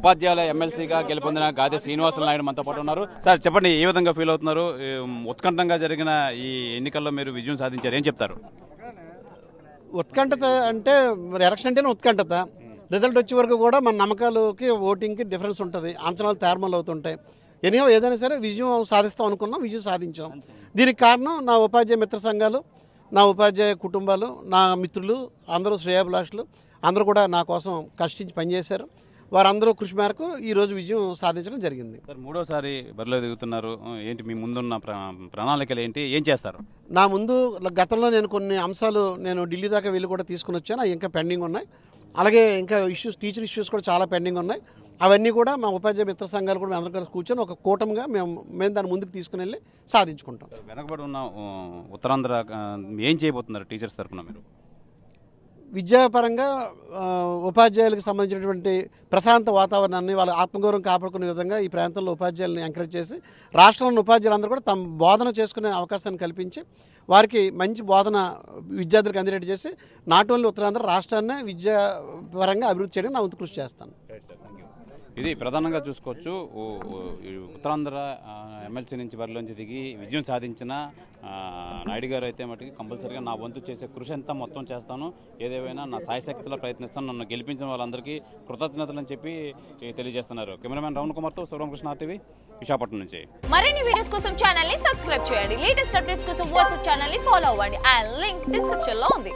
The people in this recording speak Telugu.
ఉపాధ్యాయుల ఎమ్మెల్సీగా గెలుపొందిన గాదే శ్రీనివాసులు నాయుడు మనతో పాటు ఉన్నారు. సార్ చెప్పండి, ఏ విధంగా ఫీల్ అవుతున్నారు? ఉత్కంఠంగా జరిగిన ఈ ఎన్నికల్లో మీరు విజయం సాధించారు, ఏం చెప్తారు? ఉత్కంఠత అంటే మరి ఎలక్షన్ అంటేనే ఉత్కంఠత. రిజల్ట్ వచ్చే వరకు కూడా మన నమ్మకాలకి ఓటింగ్కి డిఫరెన్స్ ఉంటుంది, అంచనాలు తేర్మలు అవుతుంటాయి. ఎనిహో ఏదైనా సరే విజయం సాధిస్తాం అనుకున్నాం, విజయం సాధించాం. దీనికి కారణం నా ఉపాధ్యాయ మిత్ర సంఘాలు, నా ఉపాధ్యాయ కుటుంబాలు, నా మిత్రులు అందరూ, శ్రేయాభిలాషులు అందరూ కూడా నా కోసం కష్టించి పనిచేశారు. వారందరూ కృషి మేరకు ఈరోజు విజయం సాధించడం జరిగింది. సార్ మూడోసారి బరిలో దిగుతున్నారు, ఏంటి మీ ముందున్న ప్రణాళికలు ఏంటి, ఏం చేస్తారు? నా ముందు గతంలో నేను కొన్ని అంశాలు ఢిల్లీ దాకా వెళ్ళి కూడా తీసుకుని వచ్చాను, అవి ఇంకా పెండింగ్ ఉన్నాయి. అలాగే ఇంకా టీచర్ ఇష్యూస్ కూడా చాలా పెండింగ్ ఉన్నాయి. అవన్నీ కూడా మా ఉపాధ్యాయ మిత్ర సంఘాలు కూడా అందరం కలిసి కూర్చొని ఒక కూటమిగా మేము దాన్ని ముందుకు తీసుకుని వెళ్ళి సాధించుకుంటాం. వెనకబడి ఉన్న ఉత్తరాంధ్ర ఏం చేయబోతున్నారు టీచర్స్ తరఫున మీరు? విద్యాపరంగా ఉపాధ్యాయులకు సంబంధించినటువంటి ప్రశాంత వాతావరణాన్ని, వాళ్ళ ఆత్మగౌరవం కాపాడుకునే విధంగా ఈ ప్రాంతంలో ఉపాధ్యాయులను ఎంకరేజ్ చేసి రాష్ట్రంలోని ఉపాధ్యాయులందరూ కూడా తమ బోధన చేసుకునే అవకాశాన్ని కల్పించి వారికి మంచి బోధన విద్యార్థులకు అందేటట్టు చేసి నాట్ ఓన్లీ ఉత్తరాంధ్ర రాష్ట్రాన్ని విద్యాపరంగా అభివృద్ధి చేయడం నా వంతు కృషి చేస్తాను. ఇది ప్రధానంగా చూసుకోవచ్చు, ఉత్తరాంధ్ర ఎమ్మెల్సీ నుంచి బరిలోంచి దిగి విజయం సాధించిన నాయుడు గారు అయితే మటుకు కంపల్సరీగా నా వంతు చేసే కృషి అంతా మొత్తం చేస్తాను, ఏదేమైనా నా సాయశక్తిలో ప్రయత్నిస్తాను, నన్ను గెలిపించిన వాళ్ళందరికీ కృతజ్ఞతలు అని చెప్పి తెలియజేస్తున్నారు. కెమెరామెన్ రమణ కుమార్తో శివరామకృష్ణ RTV, విశాఖపట్నం నుంచి. మరిన్ని వీడియోస్ కోసం ఛానల్ ని సబ్స్క్రైబ్ చేయండి. లేటెస్ట్ అప్డేట్స్ కోసం వాట్సాప్ ఛానల్ ని ఫాలో అవ్వండి. ఆ లింక్ డిస్క్రిప్షన్ లో ఉంది.